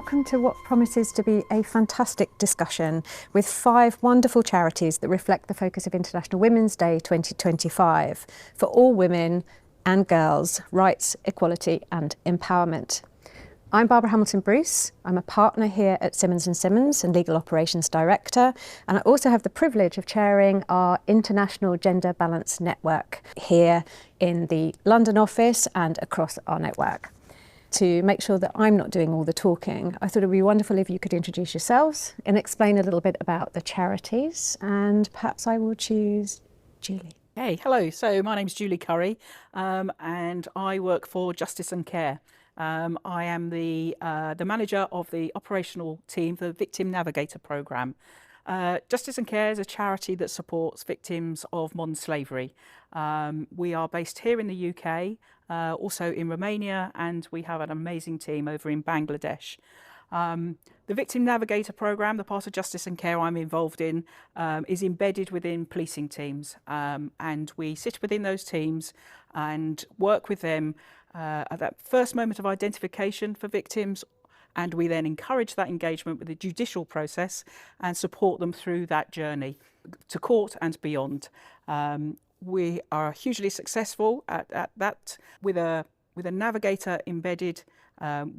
welcome to what promises to be a fantastic discussion with 5 wonderful charities that reflect the focus of International Women's Day 2025 for all women and girls, rights, equality and empowerment. I'm Barbara Hamilton-Bruce. I'm a partner here at Simmons & Simmons and Legal Operations Director, and I also have the privilege of chairing our International Gender Balance Network here in the London office and across our network. To make sure that I'm not doing all the talking, I thought it would be wonderful if you could introduce yourselves and explain a little bit about the charities, and perhaps I will choose Julie. Hey, hello. So my name's Julie Curry, and I work for Justice and Care. I am the manager of the operational team for the Victim Navigator programme. Justice and Care is a charity that supports victims of modern slavery. We are based here in the UK, also in Romania, and we have an amazing team over in Bangladesh. The Victim Navigator programme, the part of Justice and Care I'm involved in, is embedded within policing teams, and we sit within those teams and work with them at that first moment of identification for victims, and we then encourage that engagement with the judicial process and support them through that journey to court and beyond. We are hugely successful at that. With a navigator embedded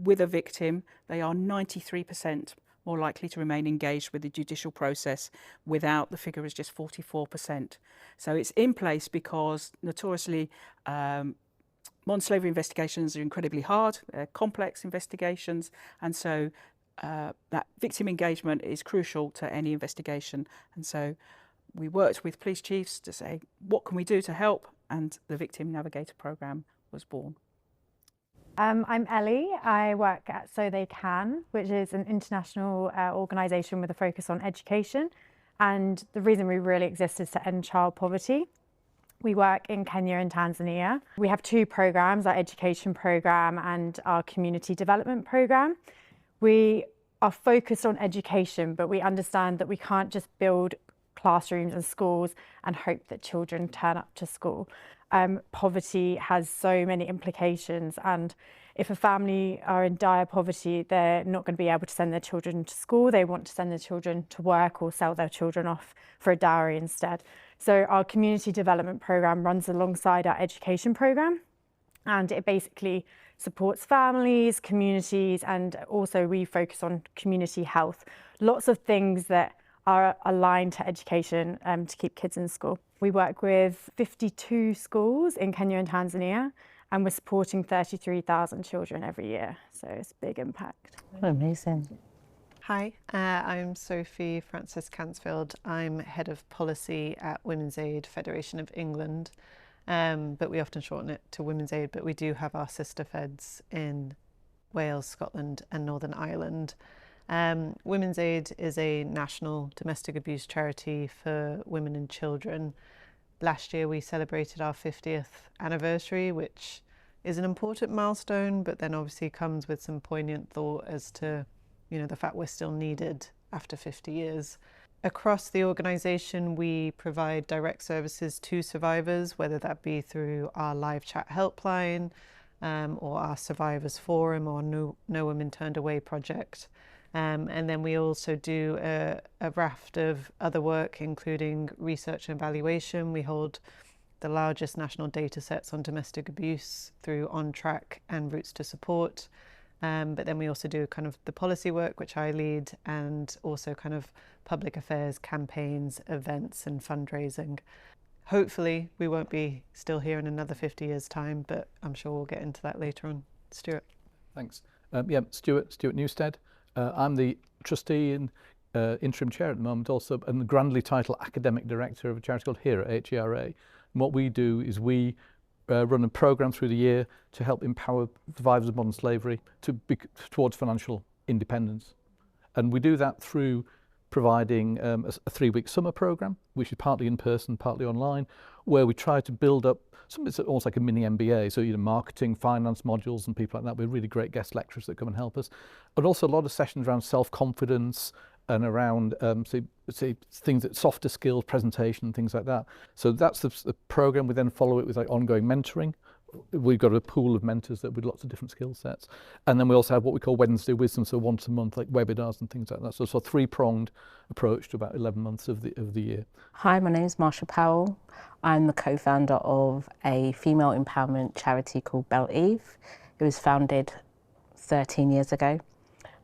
with a victim, they are 93% more likely to remain engaged with the judicial process. Without, the figure is just 44%. So it's in place because notoriously modern slavery investigations are incredibly hard, they're complex investigations, and so that victim engagement is crucial to any investigation. And so we worked with police chiefs to say, what can we do to help? And the Victim Navigator programme was born. I'm Ellie. I work at So They Can, which is an international organisation with a focus on education. And the reason we really exist is to end child poverty. We work in Kenya and Tanzania. We have 2 programmes, our education programme and our community development programme. We are focused on education, but we understand that we can't just build classrooms and schools and hope that children turn up to school. Poverty has so many implications, and if a family are in dire poverty, they're not going to be able to send their children to school. They want to send their children to work or sell their children off for a dowry instead. So our community development programme runs alongside our education programme, and it basically supports families, communities, and also we focus on community health. Lots of things that are aligned to education to keep kids in school. We work with 52 schools in Kenya and Tanzania, and we're supporting 33,000 children every year. So it's a big impact. Amazing. Hi, I'm Sophie Francis Cansfield. I'm Head of Policy at Women's Aid Federation of England, but we often shorten it to Women's Aid, but we do have our sister feds in Wales, Scotland and Northern Ireland. Women's Aid is a national domestic abuse charity for women and children. Last year we celebrated our 50th anniversary, which is an important milestone, but then obviously comes with some poignant thought as to, you know, the fact we're still needed after 50 years. Across the organisation, we provide direct services to survivors, whether that be through our live chat helpline or our Survivors Forum or No Women Turned Away project. And then we also do a raft of other work, including research and evaluation. We hold the largest national data sets on domestic abuse through On Track and Routes to Support. But then we also do kind of the policy work, which I lead, and also kind of public affairs, campaigns, events and fundraising. Hopefully we won't be still here in another 50 years' time, but I'm sure we'll get into that later on. Stuart. Thanks. Stuart Newstead. I'm the trustee and interim chair at the moment, also, and the grandly titled academic director of a charity called HERA, HERA. And what we do is we run a programme through the year to help empower survivors of modern slavery towards financial independence. And we do that through providing a 3-week summer programme, which is partly in person, partly online, where we try to build up something that's almost like a mini MBA, so marketing, finance modules and people like that with really great guest lecturers that come and help us. And also a lot of sessions around self-confidence and around things that softer skills, presentation, things like that. So that's the programme. We then follow it with ongoing mentoring we've got a pool of mentors that with lots of different skill sets. And then we also have what we call Wednesday Wisdom, so once a month, like webinars and things like that. So it's a three-pronged approach to about 11 months of the year. Hi, my name is Marsha Powell. I'm the co-founder of a female empowerment charity called BelEve. It was founded 13 years ago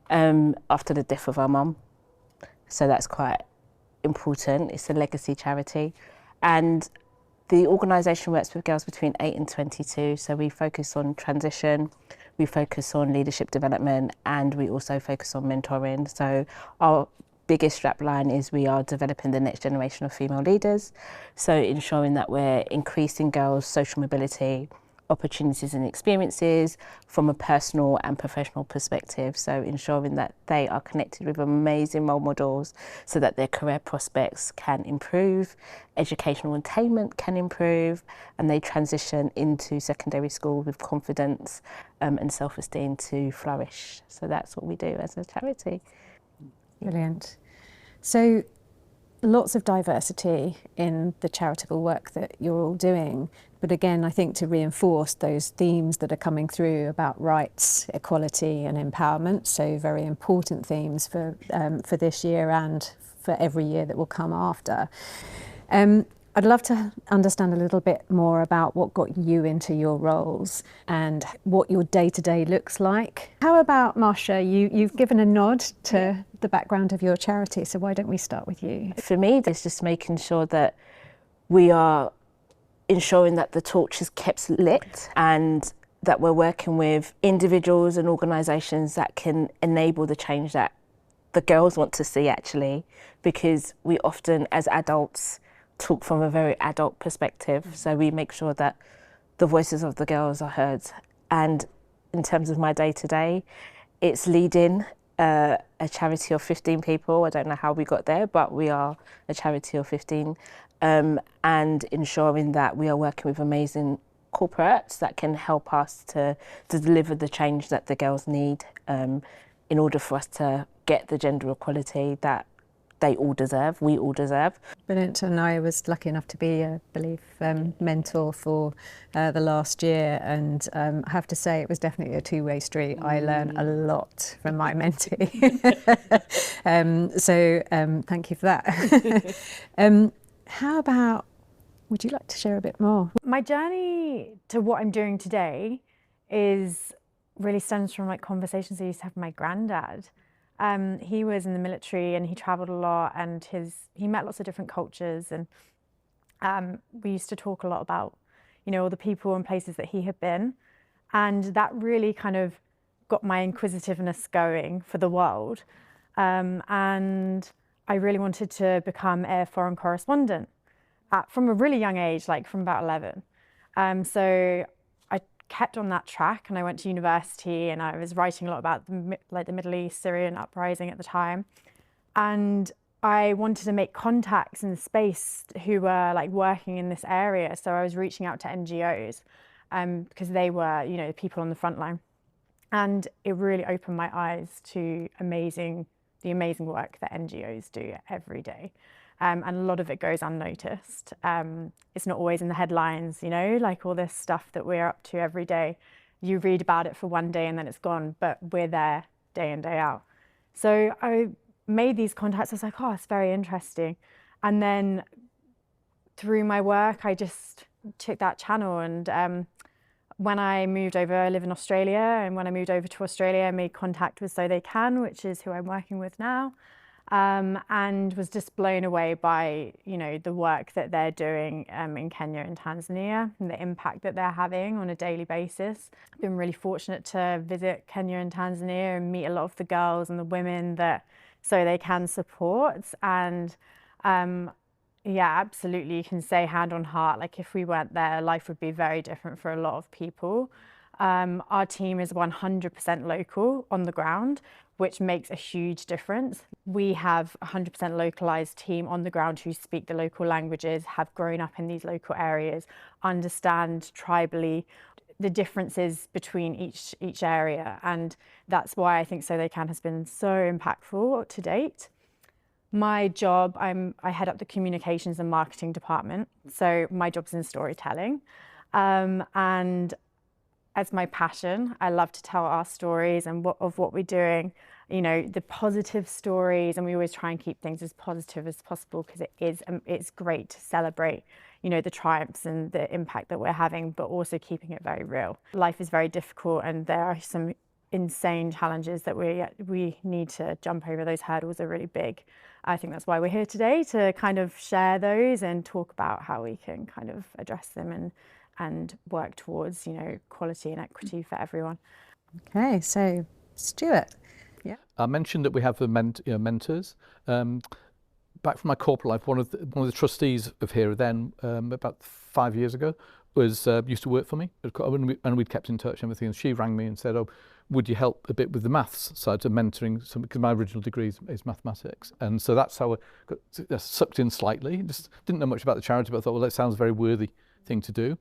after the death of our mum. So that's quite important. It's a legacy charity. And the organisation works with girls between 8 and 22. So we focus on transition, we focus on leadership development, and we also focus on mentoring. So our biggest strapline is we are developing the next generation of female leaders. So ensuring that we're increasing girls' social mobility, opportunities and experiences from a personal and professional perspective. So ensuring that they are connected with amazing role models so that their career prospects can improve, educational attainment can improve, and they transition into secondary school with confidence and self-esteem to flourish. So that's what we do as a charity. Brilliant. So lots of diversity in the charitable work that you're all doing. But again, I think to reinforce those themes that are coming through about rights, equality and empowerment, so very important themes for this year and for every year that will come after. I'd love to understand a little bit more about what got you into your roles and what your day-to-day looks like. How about, Marsha, you've given a nod to the background of your charity, so why don't we start with you? For me, it's just making sure that we are ensuring that the torch is kept lit and that we're working with individuals and organisations that can enable the change that the girls want to see, actually, because we often, as adults, talk from a very adult perspective. So we make sure that the voices of the girls are heard. And in terms of my day-to-day, it's leading a charity of 15 people. I don't know how we got there, but we are a charity of 15. And ensuring that we are working with amazing corporates that can help us to deliver the change that the girls need in order for us to get the gender equality that they all deserve, we all deserve. Brilliant, and I was lucky enough to be a BelEve mentor for the last year, and I have to say it was definitely a two-way street. I learned a lot from my mentee. So thank you for that. How about, would you like to share a bit more? My journey to what I'm doing today is really stems from like conversations I used to have with my granddad. He was in the military and he traveled a lot, and he met lots of different cultures, and we used to talk a lot about, you know, all the people and places that he had been, and that really kind of got my inquisitiveness going for the world, and I really wanted to become a foreign correspondent from a really young age, like from about 11. So I kept on that track, and I went to university, and I was writing a lot about the Middle East, Syrian uprising at the time, and I wanted to make contacts in the space who were like working in this area. So I was reaching out to NGOs because they were, you know, the people on the front line, and it really opened my eyes to the amazing work that NGOs do every day. And a lot of it goes unnoticed. It's not always in the headlines, you know, like all this stuff that we're up to every day. You read about it for one day and then it's gone, but we're there day in, day out. So I made these contacts. I was like, oh, it's very interesting. And then through my work, I just took that channel. And when I moved over, I live in Australia. And when I moved over to Australia, I made contact with So They Can, which is who I'm working with now. And was just blown away by, you know, the work that they're doing in Kenya and Tanzania and the impact that they're having on a daily basis. I've been really fortunate to visit Kenya and Tanzania and meet a lot of the girls and the women that So They Can support. And yeah, absolutely, you can say hand on heart, like if we weren't there, life would be very different for a lot of people. Our team is 100% local on the ground, which makes a huge difference. We have a 100% localized team on the ground who speak the local languages, have grown up in these local areas, understand tribally the differences between each area. And that's why I think So They Can has been so impactful to date. My job, I head up the communications and marketing department. So my job's in storytelling. And as my passion, I love to tell our stories and of what we're doing, you know, the positive stories, and we always try and keep things as positive as possible, because it's great to celebrate, you know, the triumphs and the impact that we're having, but also keeping it very real. Life is very difficult, and there are some insane challenges that we need to jump over. Those hurdles are really big. I think that's why we're here today, to kind of share those and talk about how we can kind of address them and work towards, you know, equality and equity for everyone. Okay, so Stuart. Yeah. I mentioned that we have the mentors. Back from my corporate life, one of the trustees of HERA then, about 5 years ago, was used to work for me, and we'd kept in touch and everything. And she rang me and said, "Oh, would you help a bit with the maths side of mentoring?" Because my original degree is mathematics, and so that's how I got sucked in slightly. Just didn't know much about the charity, but I thought, well, that sounds a very worthy thing to do.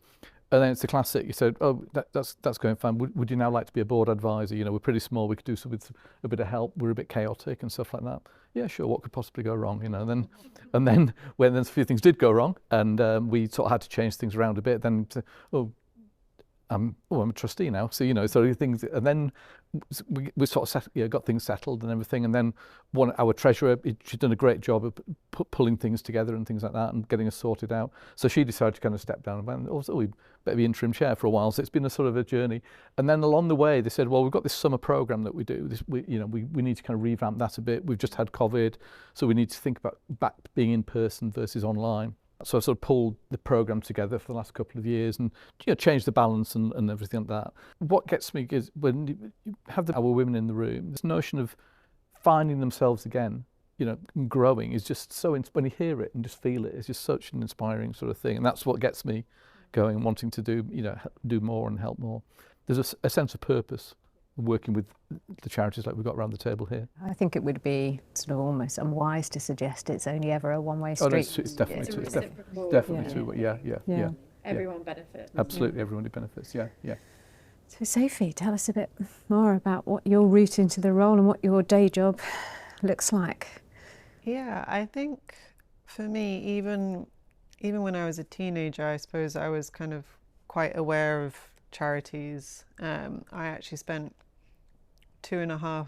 And then it's the classic. You said, "Oh, that's going fine. Would you now like to be a board advisor? You know, we're pretty small. We could do some with a bit of help. We're a bit chaotic and stuff like that." Yeah, sure. What could possibly go wrong? You know. And then when a few things did go wrong, and we sort of had to change things around a bit, then I'm a trustee now. So, you know, so things, and then we sort of got things settled and everything. And then our treasurer, she'd done a great job of pulling things together and things like that and getting us sorted out. So she decided to kind of step down and also we better be interim chair for a while. So it's been a sort of a journey. And then along the way, they said, well, we've got this summer program that we do. We need to kind of revamp that a bit. We've just had COVID, so we need to think about back being in person versus online. So I sort of pulled the programme together for the last couple of years and changed the balance and everything like that. What gets me is when you have our women in the room, this notion of finding themselves again, and growing is just so, when you hear it and just feel it, it's just such an inspiring sort of thing. And that's what gets me going and wanting to do more and help more. There's a sense of purpose working with the charities like we've got around the table here. I think it would be sort of almost unwise to suggest it's only ever a one-way street. Oh, no, it's definitely true. Definitely true. Yeah. Everyone benefits. Absolutely, everybody benefits. Yeah. So Sophie, tell us a bit more about what your route into the role and what your day job looks like. Yeah, I think for me, even when I was a teenager, I suppose I was kind of quite aware of charities. I actually spent 2.5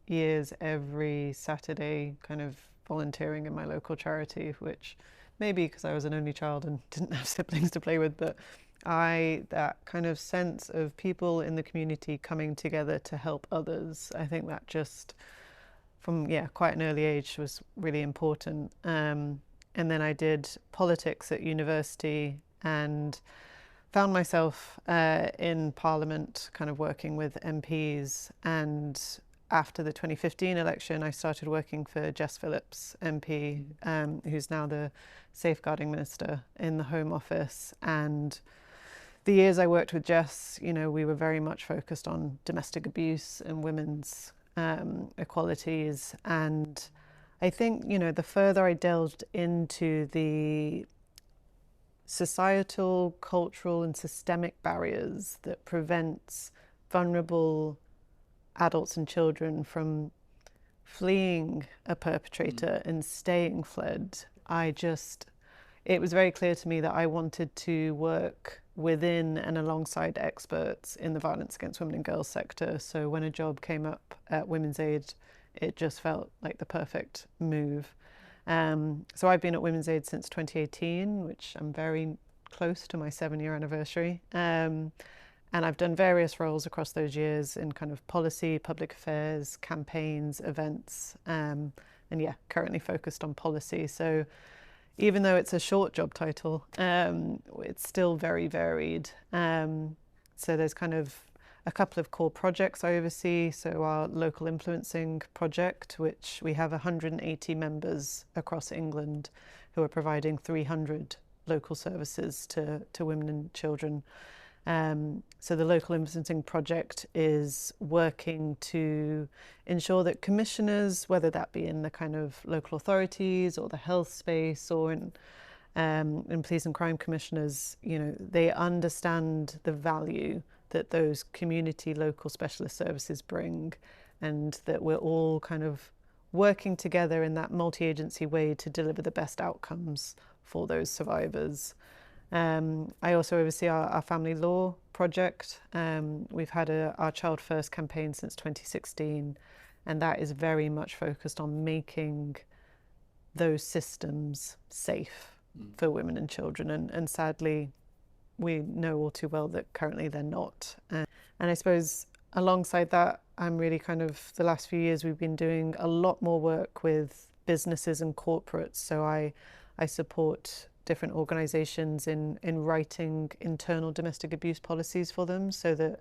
years every Saturday kind of volunteering in my local charity, which maybe because I was an only child and didn't have siblings to play with, but that kind of sense of people in the community coming together to help others, I think that just from quite an early age was really important. And then I did politics at university and found myself in Parliament kind of working with MPs, and after the 2015 election I started working for Jess Phillips MP, who's now the Safeguarding Minister in the Home Office. And the years I worked with Jess, we were very much focused on domestic abuse and women's equalities. And I think, the further I delved into the societal, cultural and systemic barriers that prevents vulnerable adults and children from fleeing a perpetrator and staying fled, it was very clear to me that I wanted to work within and alongside experts in the violence against women and girls sector. So when a job came up at Women's Aid, it just felt like the perfect move. So I've been at Women's Aid since 2018, which I'm very close to my 7-year anniversary. And I've done various roles across those years in kind of policy, public affairs, campaigns, events, and currently focused on policy. So even though it's a short job title, it's still very varied. So there's kind of a couple of core projects I oversee. So our local influencing project, which we have 180 members across England who are providing 300 local services to women and children. So the local influencing project is working to ensure that commissioners, whether that be in the kind of local authorities or the health space or in police and crime commissioners, they understand the value that those community local specialist services bring, and that we're all kind of working together in that multi-agency way to deliver the best outcomes for those survivors. I also oversee our family law project. We've had our Child First campaign since 2016, and that is very much focused on making those systems safe for women and children. And sadly, we know all too well that currently they're not. And I suppose alongside that, I'm really the last few years we've been doing a lot more work with businesses and corporates. So I support different organisations in writing internal domestic abuse policies for them, so that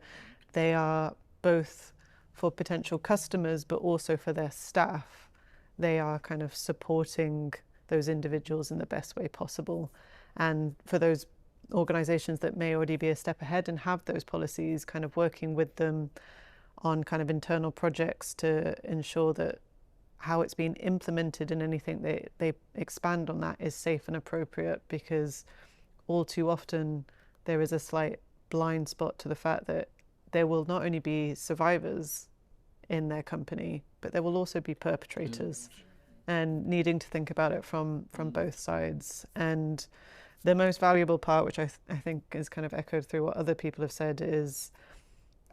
they are both for potential customers but also for their staff. They are supporting those individuals in the best way possible. And for those organisations that may already be a step ahead and have those policies, working with them on internal projects to ensure that how it's being implemented and anything they expand on that is safe and appropriate, because all too often there is a slight blind spot to the fact that there will not only be survivors in their company, but there will also be perpetrators, and needing to think about it from both sides. And the most valuable part, which I think is echoed through what other people have said, is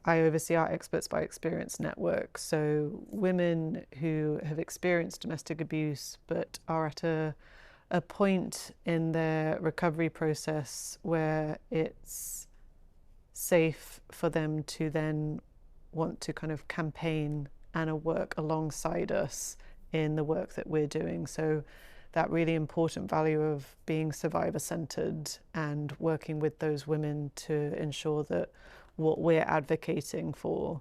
I oversee our Experts by Experience network. So women who have experienced domestic abuse but are at a point in their recovery process where it's safe for them to then want to campaign and work alongside us in the work that we're doing. So that really important value of being survivor-centred and working with those women to ensure that what we're advocating for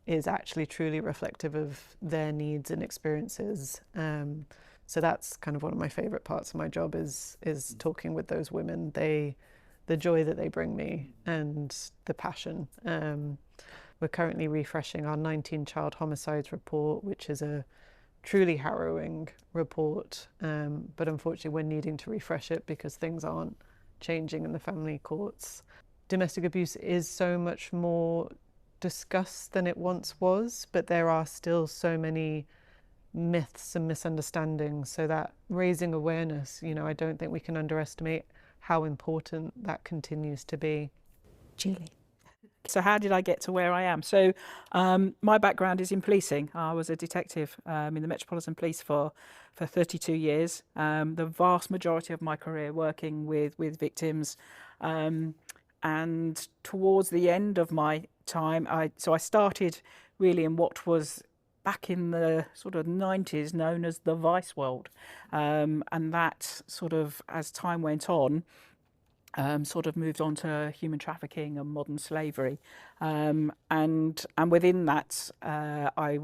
is actually truly reflective of their needs and experiences. So that's one of my favourite parts of my job is talking with those women. The joy that they bring me and the passion. We're currently refreshing our 19 child homicides report, which is a truly harrowing report, but unfortunately we're needing to refresh it because things aren't changing in the family courts. Domestic abuse is so much more discussed than it once was, but there are still so many myths and misunderstandings, so that raising awareness, I don't think we can underestimate how important that continues to be. Julie. So how did I get to where I am? So my background is in policing. I was a detective in the Metropolitan Police for 32 years. The vast majority of my career working with victims. And towards the end of my time, I started really in what was back in the 90s known as the vice world. And that as time went on, moved on to human trafficking and modern slavery, and within that, I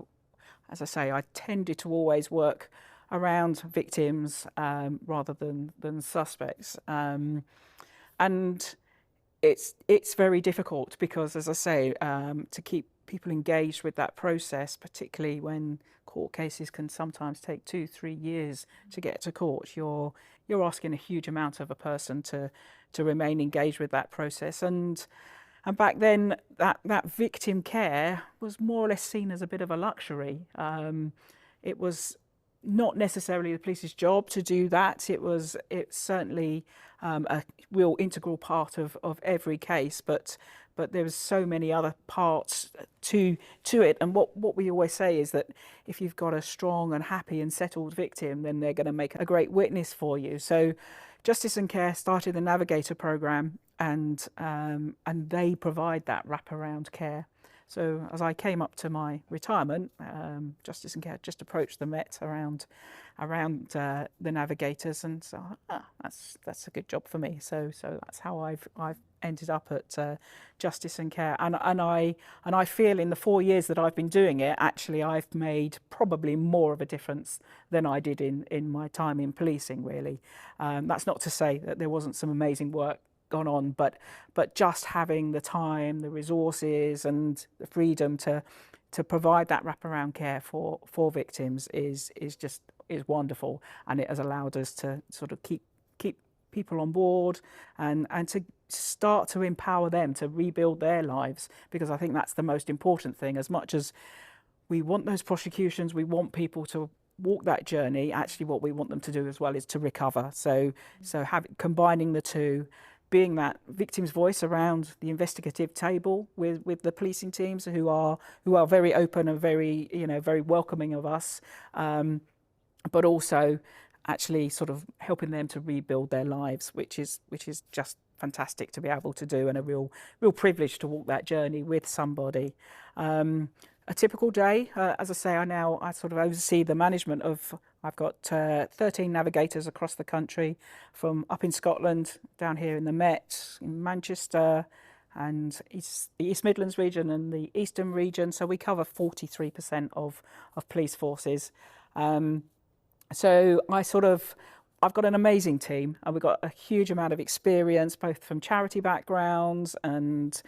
tended to always work around victims rather than suspects, and it's very difficult because, as I say, to keep people engaged with that process, particularly when court cases can sometimes take 2-3 years to get to court. You're asking a huge amount of a person to remain engaged with that process, and back then that victim care was more or less seen as a bit of a luxury. It was not necessarily the police's job to do that. It's certainly a real integral part of every case, but there was so many other parts to it. And what we always say is that if you've got a strong and happy and settled victim, then they're going to make a great witness for you. So Justice and Care started the Navigator programme, and they provide that wraparound care. So as I came up to my retirement, Justice and Care just approached the Met around the Navigators, and so that's a good job for me. So that's how I've ended up at Justice and Care, and I feel in the 4 years that I've been doing it, actually I've made probably more of a difference than I did in my time in policing. Really, that's not to say that there wasn't some amazing work gone on, but just having the time, the resources, and the freedom to provide that wraparound care for victims is wonderful, and it has allowed us to keep people on board and to start to empower them to rebuild their lives, because I think that's the most important thing. As much as we want those prosecutions, we want people to walk that journey, actually what we want them to do as well is to recover. So combining the two, being that victim's voice around the investigative table with the policing teams who are very open and very, you know, very welcoming of us, but also actually sort of helping them to rebuild their lives, which is just fantastic to be able to do, and a real privilege to walk that journey with somebody. A typical day, as I say, I sort of oversee the management of, I've got 13 navigators across the country, from up in Scotland, down here in the Met, in Manchester, and the East Midlands region and the Eastern region. So we cover 43% of police forces. So I've got an amazing team, and we've got a huge amount of experience, both from charity backgrounds and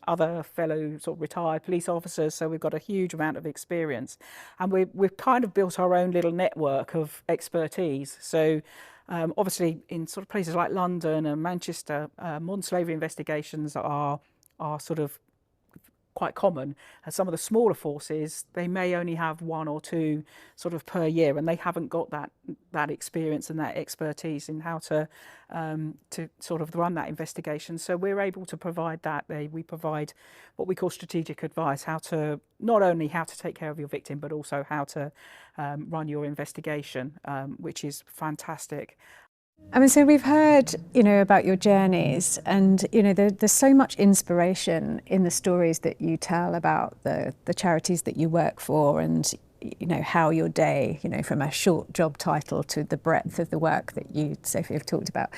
other fellow sort of retired police officers. So we've got a huge amount of experience, and we've kind of built our own little network of expertise. So obviously in sort of places like London and Manchester, modern slavery investigations are sort of quite common. And some of the smaller forces, they may only have one or two sort of per year, and they haven't got that experience and that expertise in how to sort of run that investigation. So we're able to provide that. We provide what we call strategic advice, not only how to take care of your victim, but also how to run your investigation, which is fantastic. I mean, so we've heard, you know, about your journeys, and, you know, there's so much inspiration in the stories that you tell about the charities that you work for, and, you know, how your day, you know, from a short job title to the breadth of the work that you, Sophie, have talked about.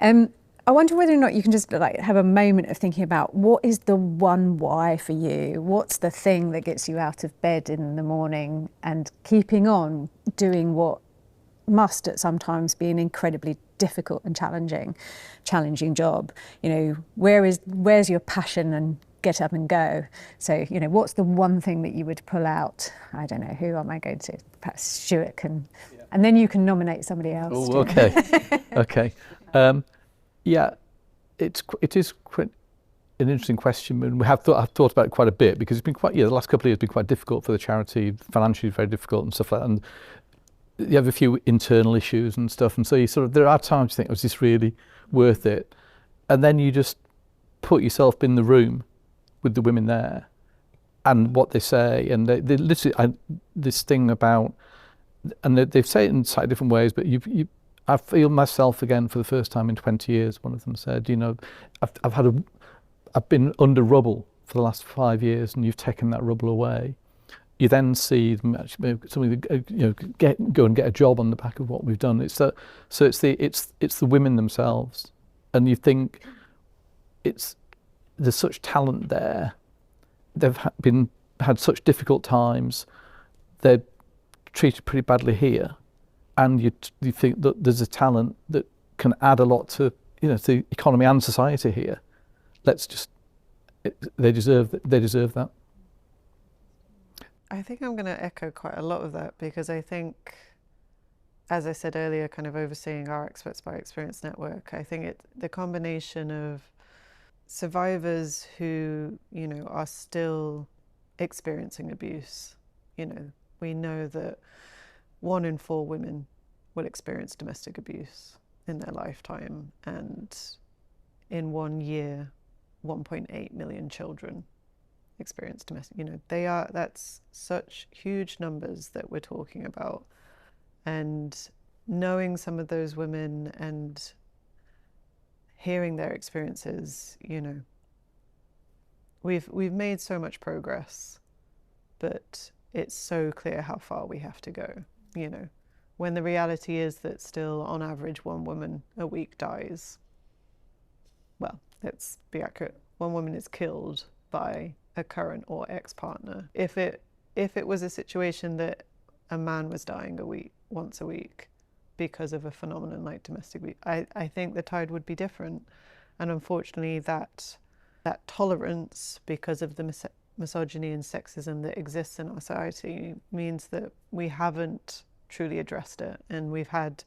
I wonder whether or not you can just like have a moment of thinking about what is the one why for you? What's the thing that gets you out of bed in the morning and keeping on doing what must at sometimes be an incredibly difficult and challenging job? You know, where's your passion and get up and go? So, you know, what's the one thing that you would pull out? I don't know, who am I going to? Perhaps Stuart can, and then you can nominate somebody else. Oh, okay. Okay. Yeah, it is quite an interesting question, and I've thought about it quite a bit, because it's been quite, the last couple of years have been quite difficult for the charity, financially very difficult and stuff like that, and you have a few internal issues and stuff, and so you sort of, there are times you think, was this really worth it? And then you just put yourself in the room with the women there and what they say, and they literally, this thing about, and they say it in slightly different ways, but I feel myself again for the first time in 20 years. One of them said, you know, I've been under rubble for the last 5 years, and you've taken that rubble away. You then see them actually, somebody, you know, go and get a job on the back of what we've done. It's the women themselves, and you think there's such talent there. They've had such difficult times. They're treated pretty badly here, and you think that there's a talent that can add a lot to, you know, to the economy and society here. They deserve that. I think I'm going to echo quite a lot of that, because I think, as I said earlier, kind of overseeing our Experts by Experience network, I think the combination of survivors who, you know, are still experiencing abuse. You know, we know that 1 in 4 women will experience domestic abuse in their lifetime, and in 1 year, 1.8 million children experience domestic, you know, that's such huge numbers that we're talking about. And knowing some of those women and hearing their experiences, you know, we've made so much progress, but it's so clear how far we have to go, you know, when the reality is that still on average 1 woman a week dies. Well, let's be accurate, 1 woman is killed by a current or ex-partner. If it was a situation that a man was dying once a week because of a phenomenon like domestic abuse, I think the tide would be different. And unfortunately, that tolerance, because of the misogyny and sexism that exists in our society, means that we haven't truly addressed it. And we've had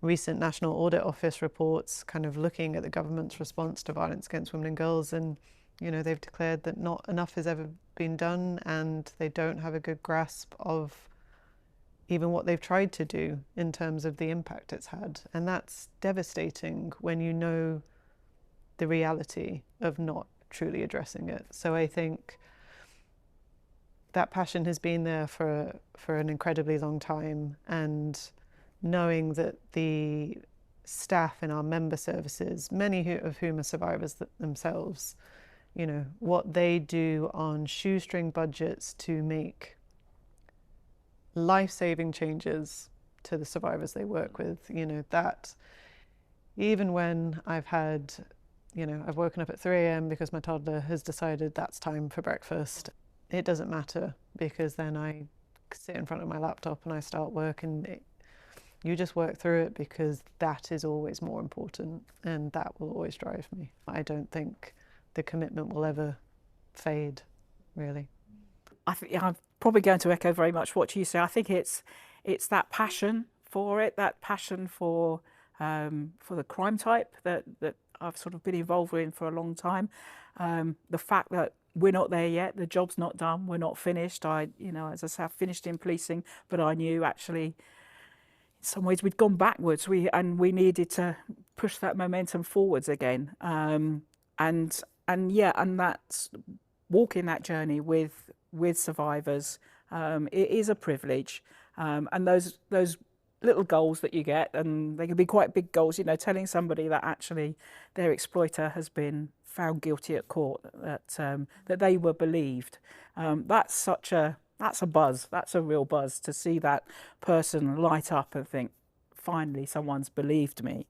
recent National Audit Office reports kind of looking at the government's response to violence against women and girls, and, you know, they've declared that not enough has ever been done, and they don't have a good grasp of even what they've tried to do in terms of the impact it's had. And that's devastating when you know the reality of not truly addressing it. So I think that passion has been there for an incredibly long time, and knowing that the staff in our member services, many of whom are survivors themselves, you know, what they do on shoestring budgets to make life-saving changes to the survivors they work with, you know, that even when I've had, you know, I've woken up at 3 a.m. because my toddler has decided that's time for breakfast, it doesn't matter, because then I sit in front of my laptop and I start work, and you just work through it, because that is always more important, and that will always drive me. I don't think the commitment will ever fade, really. I think I'm probably going to echo very much what you say. I think it's that passion for it, that passion for the crime type that I've sort of been involved in for a long time. The fact that we're not there yet, the job's not done, we're not finished. You know, as I say, I finished in policing, but I knew actually in some ways we'd gone backwards. We needed to push that momentum forwards again. And that's walking that journey with survivors. It is a privilege, and those little goals that you get, and they can be quite big goals. You know, telling somebody that actually their exploiter has been found guilty at court, that they were believed. That's a buzz. That's a real buzz to see that person light up and think, finally, someone's believed me.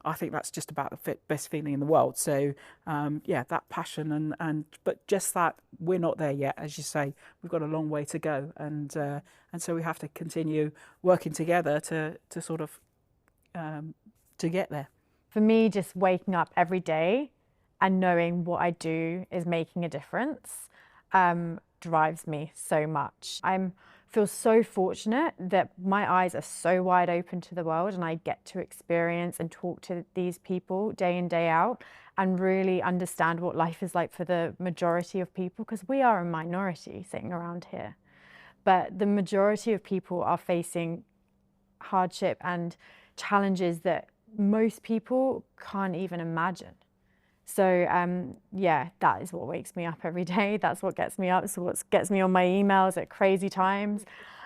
I think that's just about the best feeling in the world. So yeah, that passion but just that we're not there yet, as you say, we've got a long way to go, and so we have to continue working together to sort of to get there. For me, just waking up every day and knowing what I do is making a difference drives me so much. I feel so fortunate that my eyes are so wide open to the world, and I get to experience and talk to these people day in, day out, and really understand what life is like for the majority of people, because we are a minority sitting around here. But the majority of people are facing hardship and challenges that most people can't even imagine. So yeah, that is what wakes me up every day. That's what gets me up. It's what gets me on my emails at crazy times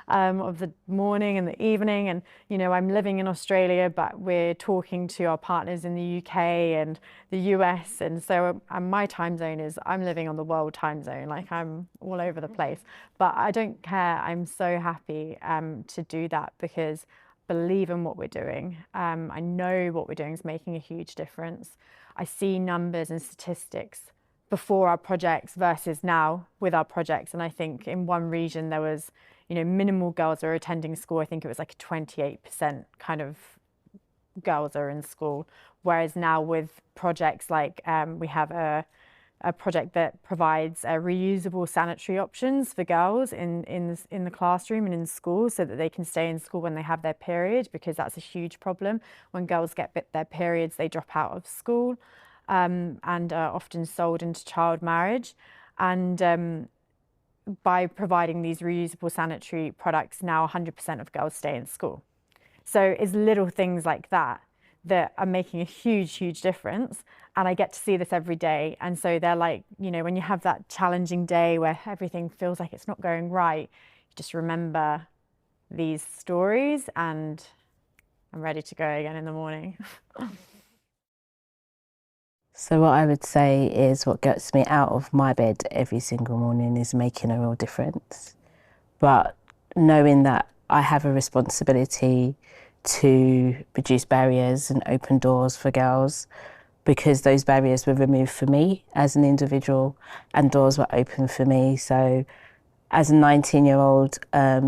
of the morning and the evening. And, you know, I'm living in Australia, but we're talking to our partners in the UK and the US. And so my time zone is, I'm living on the world time zone. Like, I'm all over the place. But I don't care. I'm so happy to do that, because I believe in what we're doing. I know what we're doing is making a huge difference. I see numbers and statistics before our projects versus now with our projects. And I think in one region there was, you know, minimal girls are attending school. I think it was like 28% kind of girls are in school. Whereas now with projects like we have a project that provides reusable sanitary options for girls in the classroom and in school, so that they can stay in school when they have their period, because that's a huge problem. When girls get their periods, they drop out of school and are often sold into child marriage. And by providing these reusable sanitary products, now 100% of girls stay in school. So it's little things like that that are making a huge, huge difference. And I get to see this every day. And so they're like, you know, when you have that challenging day where everything feels like it's not going right, you just remember these stories, and I'm ready to go again in the morning. So what I would say is, what gets me out of my bed every single morning is making a real difference. But knowing that I have a responsibility to reduce barriers and open doors for girls, because those barriers were removed for me as an individual and doors were open for me. So as a 19-year-old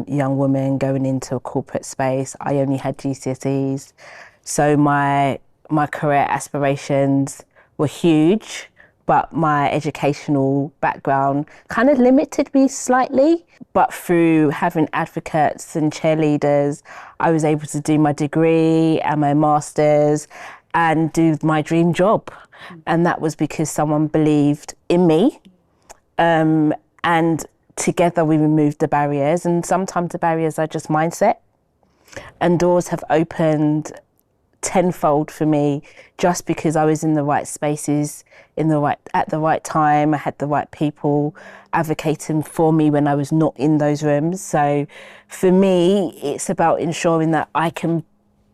young woman going into a corporate space, I only had GCSEs. So my career aspirations were huge, but my educational background kind of limited me slightly. But through having advocates and cheerleaders, I was able to do my degree and my master's and do my dream job. And that was because someone believed in me. And together we remove the barriers, and sometimes the barriers are just mindset, and doors have opened tenfold for me just because I was in the right spaces at the right time. I had the right people advocating for me when I was not in those rooms. So for me, it's about ensuring that I can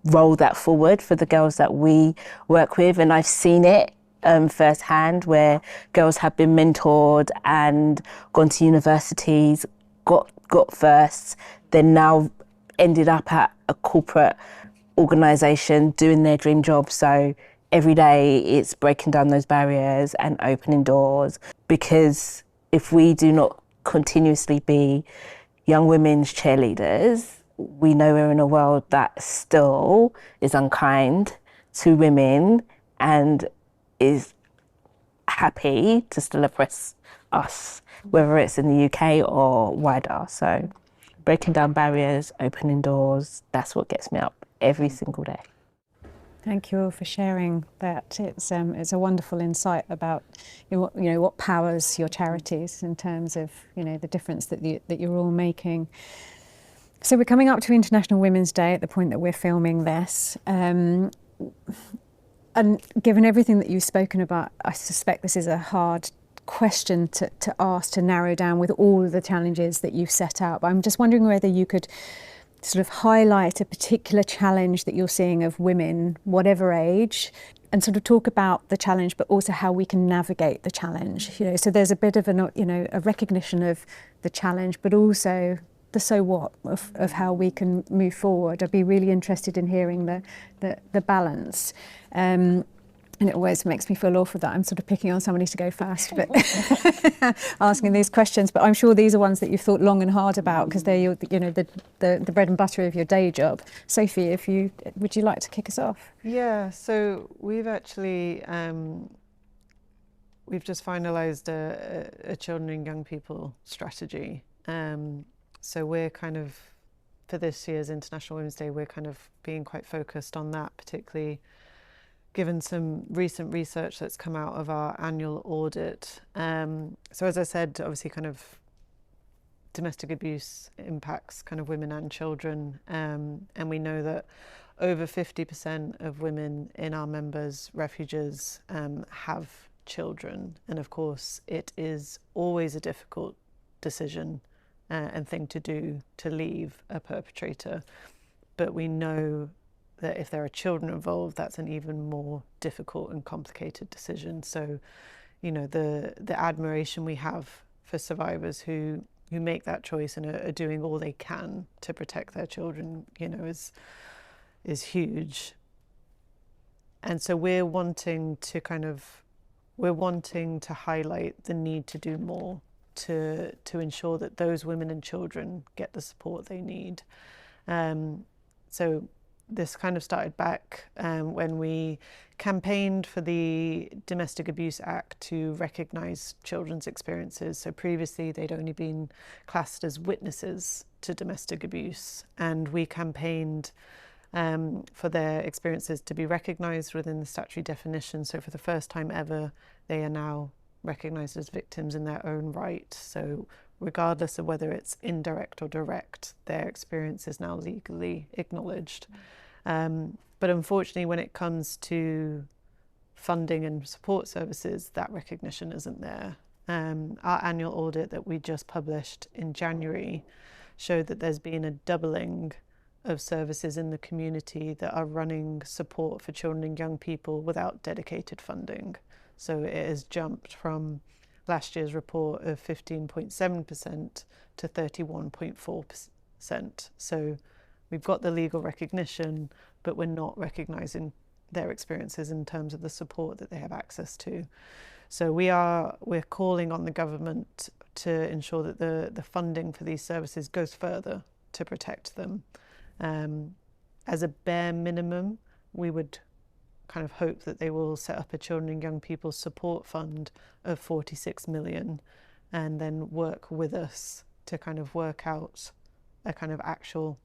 roll that forward for the girls that we work with, and I've seen it firsthand where girls have been mentored and gone to universities, got firsts, then now ended up at a corporate organisation doing their dream job. So every day it's breaking down those barriers and opening doors, because if we do not continuously be young women's cheerleaders, we know we're in a world that still is unkind to women and is happy to still oppress us, whether it's in the UK or wider. So breaking down barriers, opening doors, that's what gets me up every single day. Thank you all for sharing that. It's a wonderful insight about what powers your charities in terms of the difference that you're all making. So we're coming up to International Women's Day at the point that we're filming this. And given everything that you've spoken about, I suspect this is a hard question to ask, to narrow down with all of the challenges that you've set out. But I'm just wondering whether you could sort of highlight a particular challenge that you're seeing of women, whatever age, and sort of talk about the challenge, but also how we can navigate the challenge. So there's a bit of a recognition of the challenge, but also the so what of how we can move forward. I'd be really interested in hearing the balance. And it always makes me feel awful that I'm sort of picking on somebody to go first, but asking these questions. But I'm sure these are ones that you've thought long and hard about, because they're the bread and butter of your day job. Sophie, would you like to kick us off? Yeah. So we've actually we've just finalised a children and young people strategy. So we're kind of, for this year's International Women's Day, we're kind of being quite focused on that, particularly given some recent research that's come out of our annual audit. So as I said, obviously kind of domestic abuse impacts kind of women and children. And we know that over 50% of women in our members' refuges have children. And of course, it is always a difficult decision and thing to do to leave a perpetrator. But we know that if there are children involved, that's an even more difficult and complicated decision. So, the admiration we have for survivors who make that choice and are doing all they can to protect their children, is huge. And so we're wanting to highlight the need to do more to ensure that those women and children get the support they need. So this kind of started back when we campaigned for the Domestic Abuse Act to recognise children's experiences. So previously they'd only been classed as witnesses to domestic abuse, and we campaigned for their experiences to be recognised within the statutory definition. So for the first time ever, they are now recognised as victims in their own right. So regardless of whether it's indirect or direct, their experience is now legally acknowledged. But unfortunately, when it comes to funding and support services, that recognition isn't there. Our annual audit that we just published in January showed that there's been a doubling of services in the community that are running support for children and young people without dedicated funding. So it has jumped from last year's report of 15.7% to 31.4%. So we've got the legal recognition, but we're not recognising their experiences in terms of the support that they have access to. So we're calling on the government to ensure that the funding for these services goes further to protect them. As a bare minimum, we would kind of hope that they will set up a children and young people support fund of 46 million and then work with us to kind of work out a kind of actual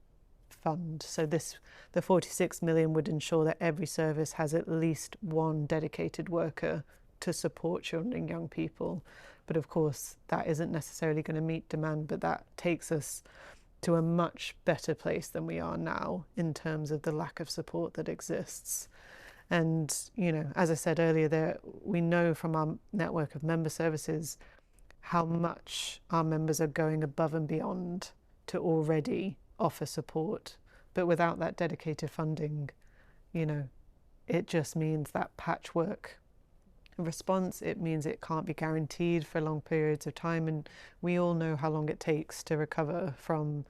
fund. So the 46 million would ensure that every service has at least one dedicated worker to support children and young people. But of course, that isn't necessarily going to meet demand, but that takes us to a much better place than we are now in terms of the lack of support that exists. And, you know, as I said earlier, we know from our network of member services how much our members are going above and beyond to already offer support. But without that dedicated funding, you know, it just means that patchwork response. It means it can't be guaranteed for long periods of time, and we all know how long it takes to recover from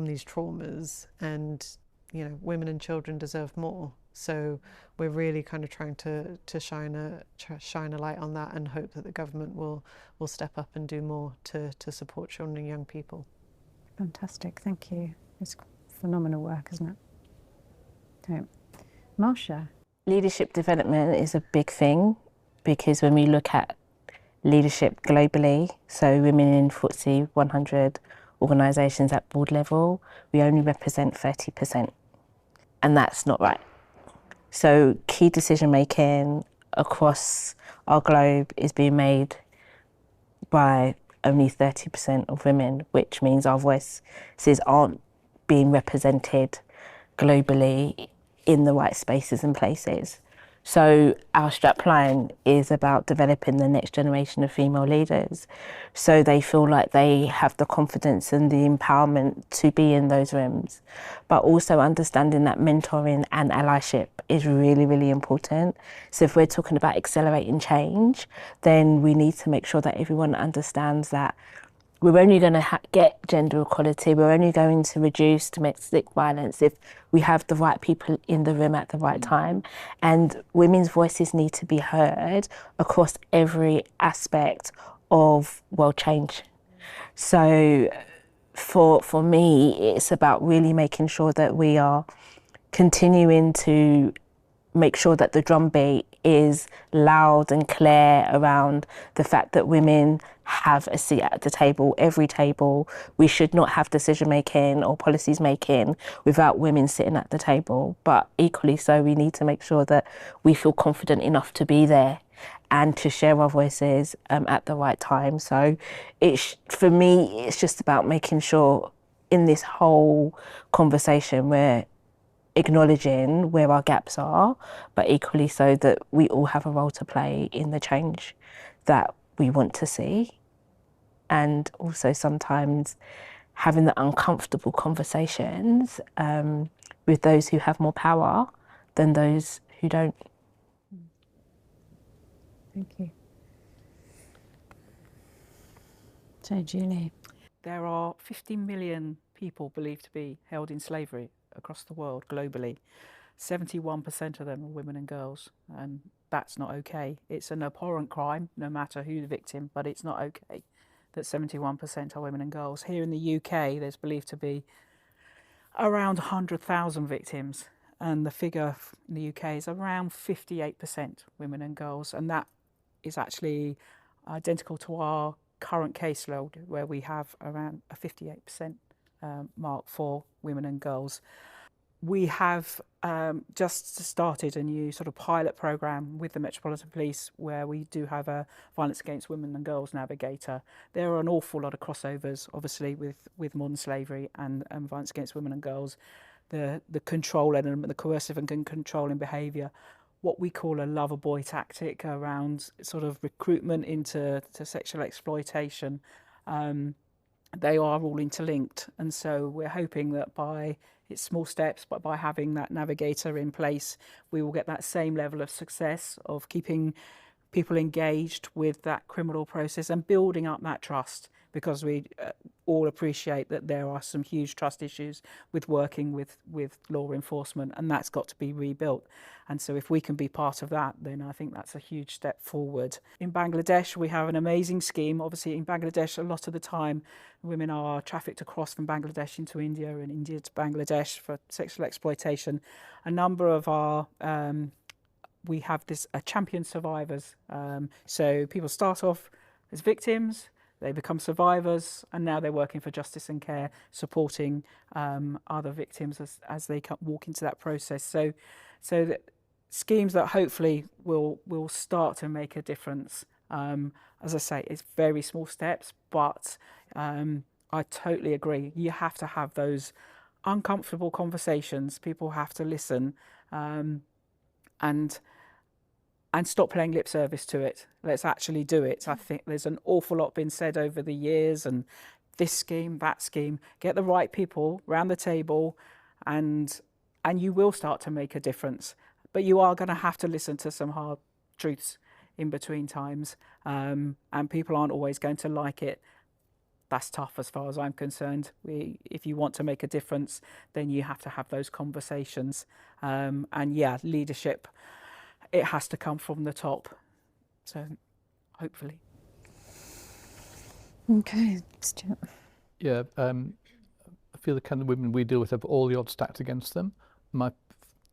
these traumas, and you know, women and children deserve more. So we're really kind of trying to shine a light on that, and hope that the government will step up and do more to support children and young people. Fantastic, thank you. It's phenomenal work, isn't it? Okay. Marsha. Leadership development is a big thing, because when we look at leadership globally, so women in FTSE 100 organisations at board level, we only represent 30%, and that's not right. So key decision making across our globe is being made by only 30% of women, which means our voices aren't being represented globally in the right spaces and places. So our strapline is about developing the next generation of female leaders, so they feel like they have the confidence and the empowerment to be in those rooms, but also understanding that mentoring and allyship is really, really important. So if we're talking about accelerating change, then we need to make sure that everyone understands that we're only going to get gender equality, we're only going to reduce domestic violence if we have the right people in the room at the right time. And women's voices need to be heard across every aspect of world change. So for me, it's about really making sure that we are continuing to make sure that the drumbeat is loud and clear around the fact that women have a seat at the table, every table. We should not have decision making or policies making without women sitting at the table. But equally so, we need to make sure that we feel confident enough to be there and to share our voices at the right time. So for me, it's just about making sure in this whole conversation we're acknowledging where our gaps are, but equally so that we all have a role to play in the change that we want to see. And also sometimes having the uncomfortable conversations with those who have more power than those who don't. Thank you. So, Julie. There are 50 million people believed to be held in slavery across the world globally. 71% of them are women and girls, and that's not okay. It's an abhorrent crime, no matter who the victim, but it's not okay that 71% are women and girls. Here in the UK, there's believed to be around 100,000 victims, and the figure in the UK is around 58% women and girls, and that is actually identical to our current caseload, where we have around a 58% mark for women and girls. We have just started a new sort of pilot programme with the Metropolitan Police, where we do have a violence against women and girls navigator. There are an awful lot of crossovers, obviously, with modern slavery and violence against women and girls. The control element, the coercive and controlling behaviour, what we call a lover boy tactic around sort of recruitment into sexual exploitation. They are all interlinked, and so we're hoping that it's small steps, but by having that navigator in place, we will get that same level of success of keeping people engaged with that criminal process and building up that trust, because we all appreciate that there are some huge trust issues with working with law enforcement, and that's got to be rebuilt. And so if we can be part of that, then I think that's a huge step forward. In Bangladesh, we have an amazing scheme. Obviously, in Bangladesh, a lot of the time, women are trafficked across from Bangladesh into India and India to Bangladesh for sexual exploitation. A number of our we have champion survivors. So people start off as victims, they become survivors, and now they're working for justice and care, supporting other victims as they walk into that process. So that schemes that hopefully will start to make a difference As I say, it's very small steps, but I totally agree. You have to have those uncomfortable conversations. People have to listen, and stop playing lip service to it. Let's actually do it. I think there's an awful lot been said over the years, and this scheme, that scheme. Get the right people round the table, and you will start to make a difference. But you are going to have to listen to some hard truths in between times, and people aren't always going to like it. That's tough as far as I'm concerned. If you want to make a difference, then you have to have those conversations. And yeah, leadership, it has to come from the top. So hopefully. Okay, Stuart. Yeah, I feel the kind of women we deal with have all the odds stacked against them. I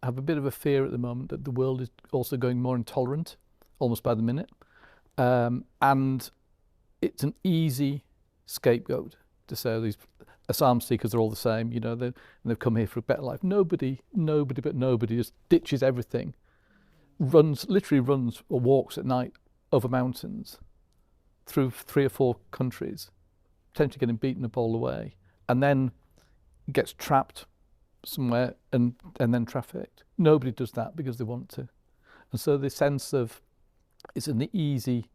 have a bit of a fear at the moment that the world is also going more intolerant, almost by the minute. And it's an easy scapegoat to say these asylum seekers are all the same, you know, they've come here for a better life. Nobody just ditches everything, literally runs or walks at night over mountains through 3 or 4 countries, potentially getting beaten up all the way, and then gets trapped somewhere and then trafficked. Nobody does that because they want to. And so the sense of it's an easy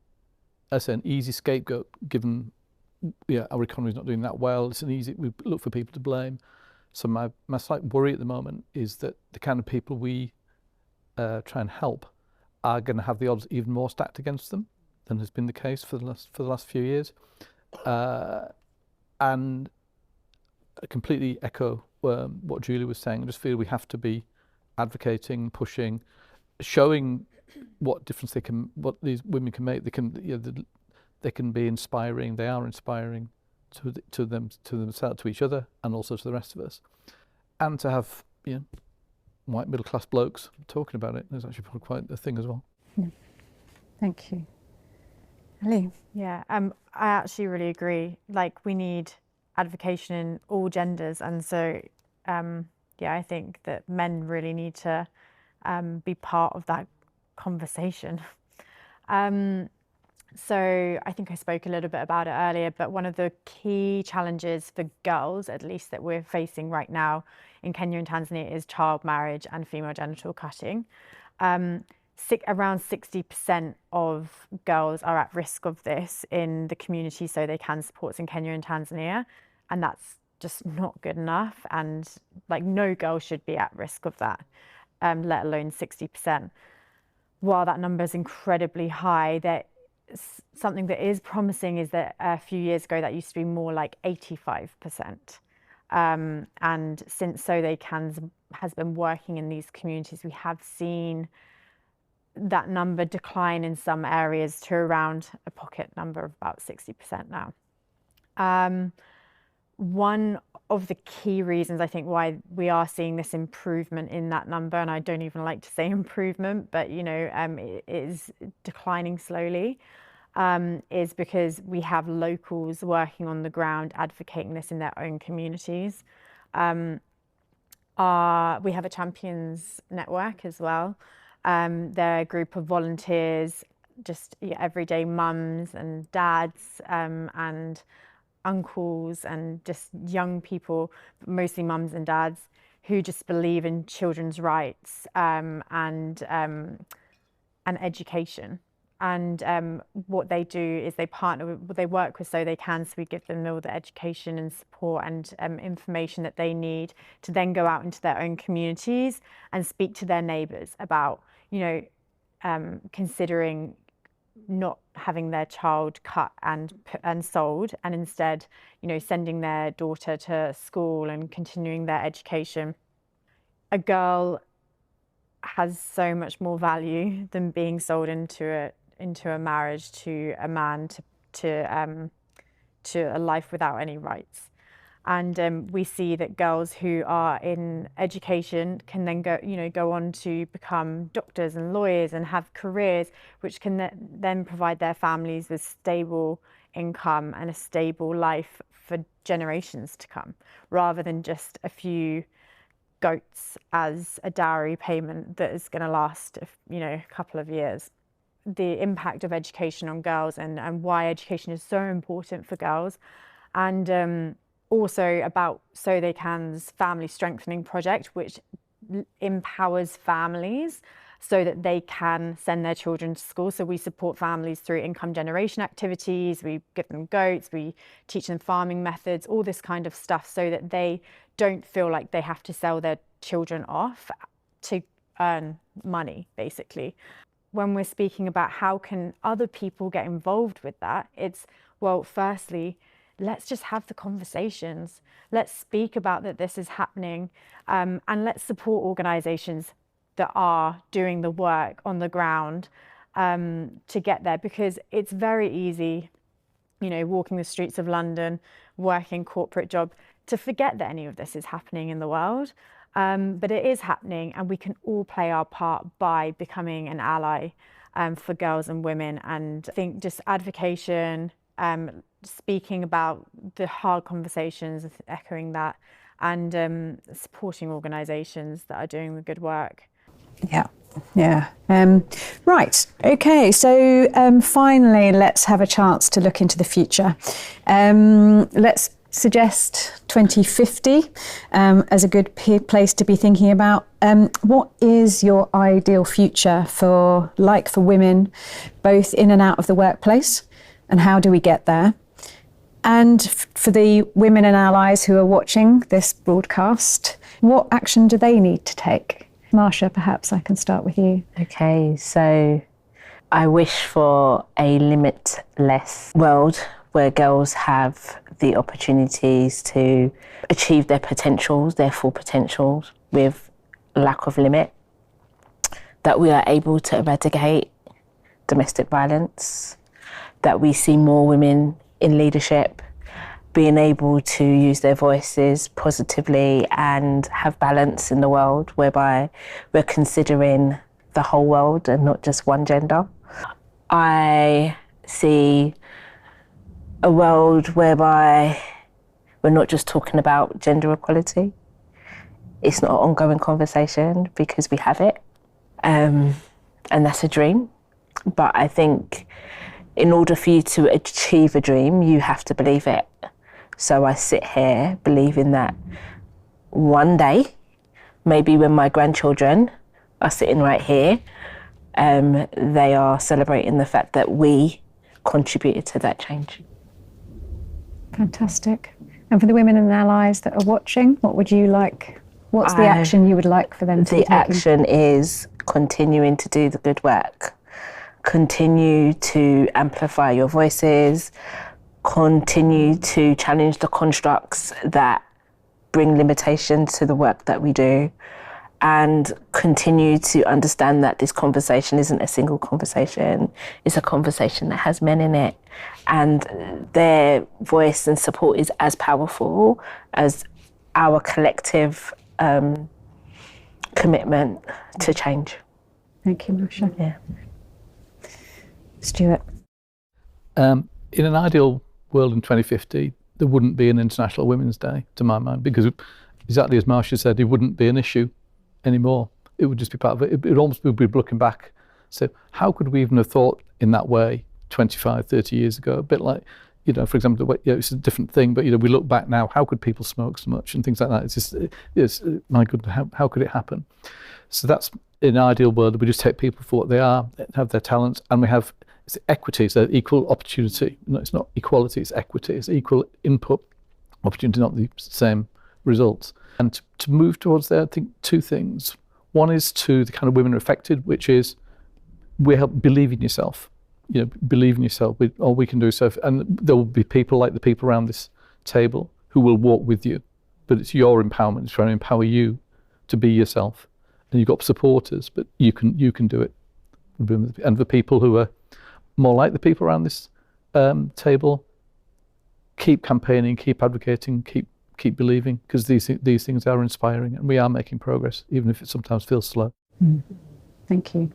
scapegoat, given our economy is not doing that well. We look for people to blame. So my slight worry at the moment is that the kind of people we try and help are going to have the odds even more stacked against them than has been the case for the last few years. And I completely echo what Julie was saying. I just feel we have to be advocating, pushing, showing what difference what these women can make. They can be inspiring. They are inspiring to themselves, to each other, and also to the rest of us. And to have white middle class blokes talking about it is actually probably quite a thing as well. Yeah. Thank you, Ellie. Yeah, I actually really agree. Like, we need advocation in all genders, and so I think that men really need to be part of that conversation. So I think I spoke a little bit about it earlier, but one of the key challenges for girls, at least that we're facing right now in Kenya and Tanzania, is child marriage and female genital cutting. Around 60% of girls are at risk of this in the community So They Can supports in Kenya and Tanzania, and that's just not good enough. And like, no girl should be at risk of that, let alone 60%. While that number is incredibly high, something that is promising is that a few years ago that used to be more like 85%. And since So They Can has been working in these communities, we have seen that number decline in some areas to around a pocket number of about 60% now. One of the key reasons I think why we are seeing this improvement in that number, and I don't even like to say improvement, but it is declining slowly, is because we have locals working on the ground advocating this in their own communities. We have a champions network as well. They're a group of volunteers, just everyday mums and dads and uncles and just young people, mostly mums and dads, who just believe in children's rights and education. And what they do is they work with So They Can, so we give them all the education and support and information that they need to then go out into their own communities and speak to their neighbours about, considering not having their child cut and sold, and instead, sending their daughter to school and continuing their education. A girl has so much more value than being sold into a marriage to a man, to a life without any rights. And we see that girls who are in education can then go on to become doctors and lawyers and have careers which can then provide their families with stable income and a stable life for generations to come, rather than just a few goats as a dowry payment that is going to last a couple of years. the impact of education on girls and why education is so important for girls, and also about So They Can's family strengthening project, which empowers families so that they can send their children to school. So we support families through income generation activities, we give them goats, we teach them farming methods, all this kind of stuff, so that they don't feel like they have to sell their children off to earn money, basically. When we're speaking about how can other people get involved with that, it's, well, firstly, let's just have the conversations. Let's speak about that this is happening, and let's support organisations that are doing the work on the ground to get there, because it's very easy, you know, walking the streets of London, working corporate job, to forget that any of this is happening in the world. But it is happening, and we can all play our part by becoming an ally for girls and women. And I think just advocation, speaking about the hard conversations, echoing that, and supporting organisations that are doing the good work. Yeah. Right. Okay. So finally, let's have a chance to look into the future. Let's suggest 2050 as a good place to be thinking about. What is your ideal future for women, both in and out of the workplace, and how do we get there? And for the women and allies who are watching this broadcast, what action do they need to take? Marsha, perhaps I can start with you. Okay, so I wish for a limitless world where girls have the opportunities to achieve their potentials, their full potentials, with lack of limit, that we are able to eradicate domestic violence, that we see more women in leadership, being able to use their voices positively and have balance in the world, whereby we're considering the whole world and not just one gender. I see a world whereby we're not just talking about gender equality. It's not an ongoing conversation because we have it, and that's a dream. But I think in order for you to achieve a dream, you have to believe it. So I sit here believing that one day, maybe when my grandchildren are sitting right here, they are celebrating the fact that we contributed to that change. Fantastic. And for the women and allies that are watching, what would you like? What's the action you would like for them to be taking? The action is continuing to do the good work. Continue to amplify your voices. Continue to challenge the constructs that bring limitation to the work that we do, and continue to understand that this conversation isn't a single conversation. It's a conversation that has men in it, and their voice and support is as powerful as our collective commitment to change. Thank you, Marsha. Yeah. Stuart. In an ideal world in 2050, there wouldn't be an International Women's Day, to my mind, because exactly as Marsha said, it wouldn't be an issue anymore. It would just be part of it. It would almost be looking back. So how could we even have thought in that way 25, 30 years ago? A bit like, you know, for example, it's a different thing, but, you know, we look back now, how could people smoke so much and things like that? It's just, my goodness, how could it happen? So that's, in an ideal world, we just take people for what they are, have their talents, and we have it's equity, so equal opportunity. No, it's not equality, it's equity. It's equal input opportunity, not the same results. And to move towards there, I think two things. One is to the kind of women who are affected, which is we help believe in yourself. You know, believe in yourself. All we can do so, and there will be people like the people around this table who will walk with you. But it's your empowerment. It's trying to empower you to be yourself. And you've got supporters, but you can do it. And the people who are more like the people around this table, keep campaigning, keep advocating, keep believing, because these things are inspiring, and we are making progress, even if it sometimes feels slow. Thank you.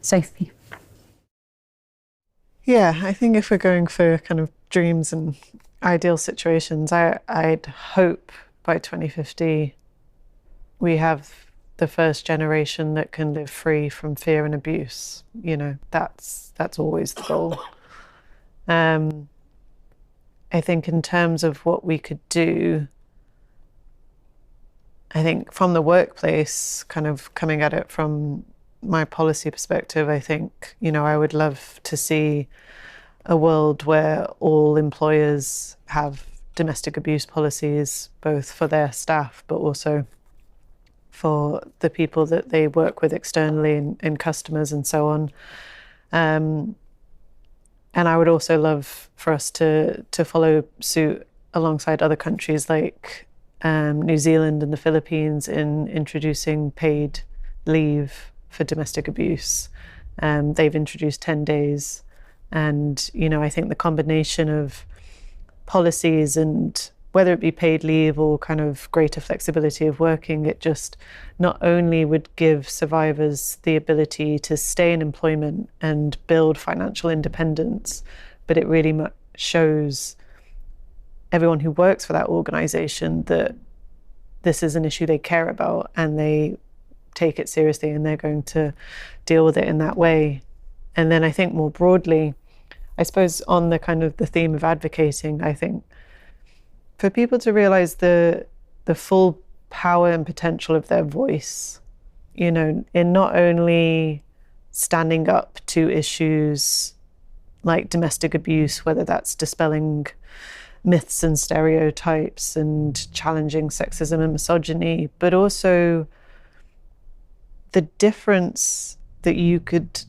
Sophie. Yeah, I think if we're going for kind of dreams and ideal situations, I'd hope by 2050 we have the first generation that can live free from fear and abuse. You know, that's always the goal. I think in terms of what we could do, I think from the workplace, kind of coming at it from my policy perspective, I think, you know, I would love to see a world where all employers have domestic abuse policies, both for their staff, but also for the people that they work with externally and customers and so on. And I would also love for us to follow suit alongside other countries like New Zealand and the Philippines in introducing paid leave for domestic abuse. They've introduced 10 days. And, you know, I think the combination of policies and whether it be paid leave or kind of greater flexibility of working, it just not only would give survivors the ability to stay in employment and build financial independence, but it really shows everyone who works for that organisation that this is an issue they care about and they take it seriously and they're going to deal with it in that way. And then I think more broadly, I suppose on the kind of the theme of advocating, I think for people to realise the full power and potential of their voice, you know, in not only standing up to issues like domestic abuse, whether that's dispelling myths and stereotypes and challenging sexism and misogyny, but also the difference that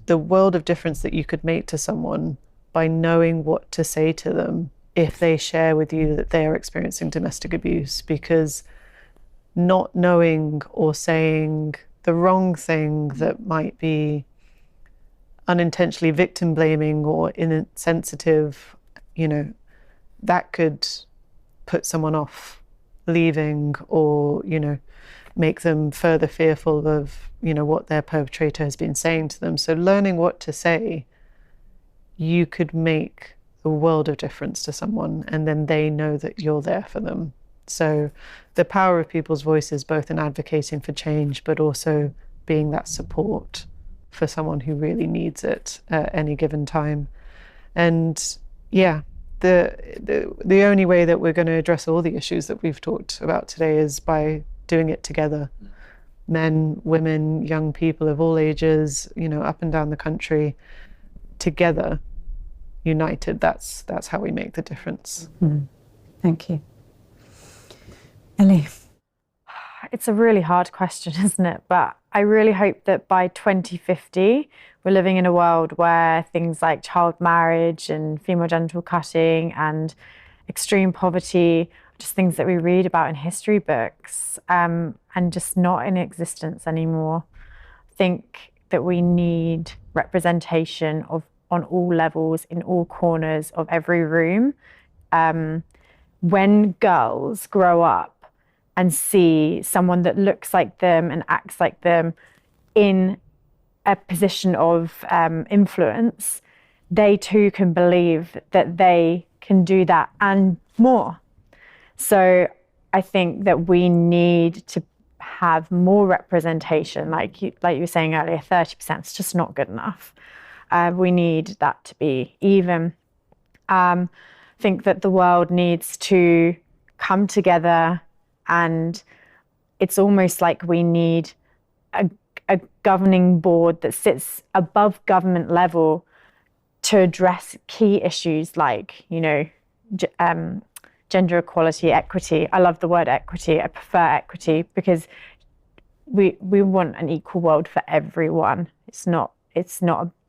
the world of difference that you could make to someone by knowing what to say to them if they share with you that they are experiencing domestic abuse, because not knowing or saying the wrong thing that might be unintentionally victim blaming or insensitive, you know, that could put someone off leaving or, you know, make them further fearful of, you know, what their perpetrator has been saying to them. So learning what to say, you could make a world of difference to someone, and then they know that you're there for them. So the power of people's voices, both in advocating for change, but also being that support for someone who really needs it at any given time. And yeah, the only way that we're going to address all the issues that we've talked about today is by doing it together. Men, women, young people of all ages, you know, up and down the country, together, united. That's how we make the difference. Thank you. Ellie. It's a really hard question, isn't it? But I really hope that by 2050, we're living in a world where things like child marriage and female genital cutting and extreme poverty, just things that we read about in history books, and just not in existence anymore. I think that we need representation on all levels, in all corners of every room. When girls grow up and see someone that looks like them and acts like them in a position of influence, they too can believe that they can do that and more. So I think that we need to have more representation. Like you were saying earlier, 30% is just not good enough. We need that to be even. I think that the world needs to come together, and it's almost like we need a governing board that sits above government level to address key issues like, you know, gender equality, equity. I love the word equity. I prefer equity because we want an equal world for everyone. It's not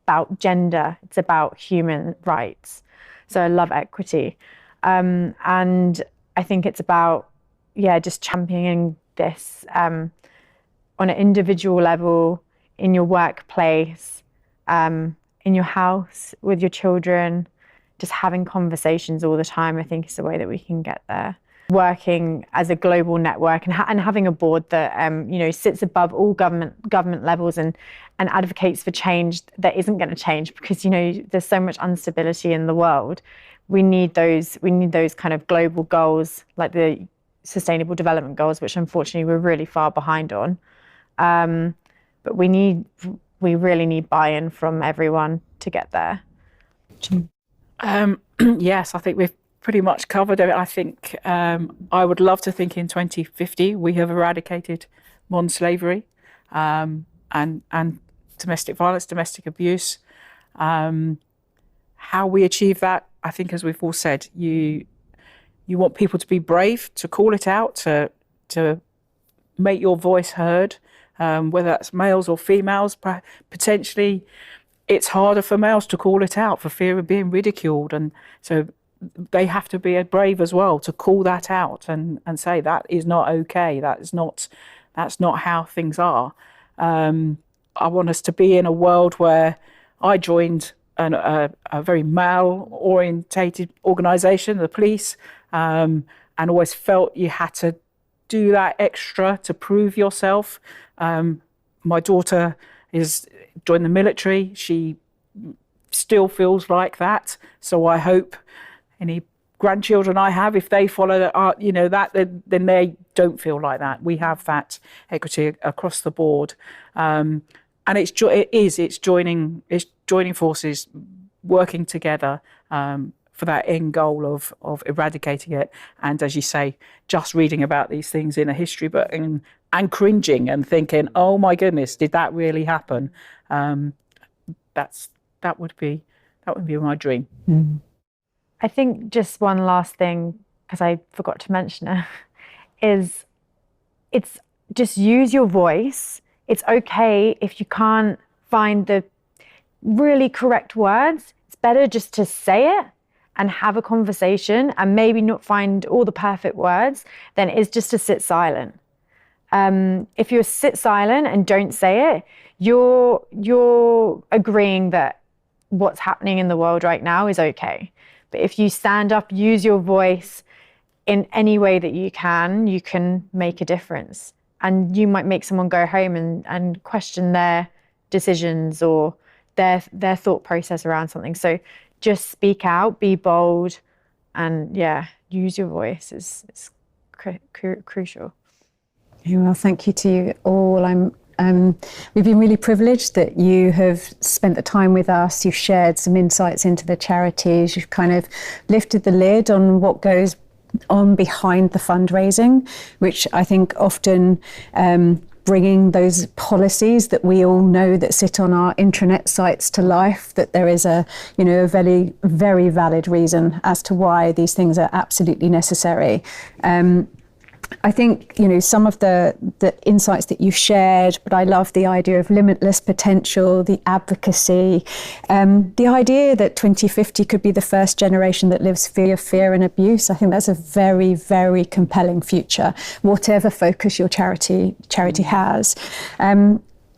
about gender, it's about human rights. So I love equity. And I think it's about, just championing this on an individual level, in your workplace, in your house, with your children, just having conversations all the time, I think is the way that we can get there. Working as a global network and having a board that sits above all government levels and advocates for change that isn't going to change, because there's so much instability in the world. We need those kind of global goals like the Sustainable Development Goals, which unfortunately we're really far behind on. But we really need buy-in from everyone to get there. Yes, I think we've pretty much covered it. I think I would love to think in 2050 we have eradicated modern slavery and domestic violence, domestic abuse. How we achieve that, I think, as we've all said, you want people to be brave, to call it out, to make your voice heard, whether that's males or females. Potentially, it's harder for males to call it out for fear of being ridiculed, and so they have to be brave as well to call that out and say that is not okay. That's not how things are. I want us to be in a world where I joined a very male-orientated organisation, the police, and always felt you had to do that extra to prove yourself. My daughter is joined the military. She still feels like that. So I hope any grandchildren I have, if they follow that, then they don't feel like that. We have that equity across the board, and it's joining forces, working together for that end goal of eradicating it. And as you say, just reading about these things in a history book and cringing and thinking, oh my goodness, did that really happen? That would be my dream. Mm. I think just one last thing, because I forgot to mention it, is it's just use your voice. It's okay if you can't find the really correct words. It's better just to say it and have a conversation and maybe not find all the perfect words than it is just to sit silent. If you sit silent and don't say it, you're agreeing that what's happening in the world right now is okay. But if you stand up, use your voice in any way that you can make a difference. And you might make someone go home and question their decisions or their thought process around something. So just speak out, be bold, and use your voice is crucial. Well, thank you to you all. We've been really privileged that you have spent the time with us. You've shared some insights into the charities. You've kind of lifted the lid on what goes on behind the fundraising, which I think often bringing those policies that we all know that sit on our intranet sites to life, that there is a very, very valid reason as to why these things are absolutely necessary. I think, some of the insights that you've shared, but I love the idea of limitless potential, the advocacy, the idea that 2050 could be the first generation that lives free of fear and abuse. I think that's a very, very compelling future, whatever focus your charity has.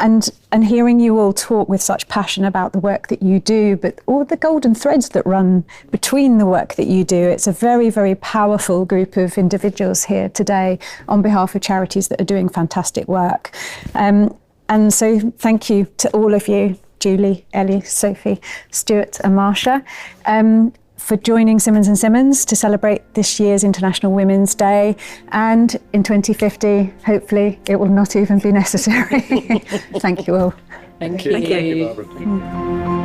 And hearing you all talk with such passion about the work that you do, but all the golden threads that run between the work that you do, it's a very, very powerful group of individuals here today on behalf of charities that are doing fantastic work. And so thank you to all of you, Julie, Ellie, Sophie, Stuart and Marsha, for joining Simmons & Simmons to celebrate this year's International Women's Day. And in 2050, hopefully, it will not even be necessary. Thank you all. Thank you. Thank you, Barbara.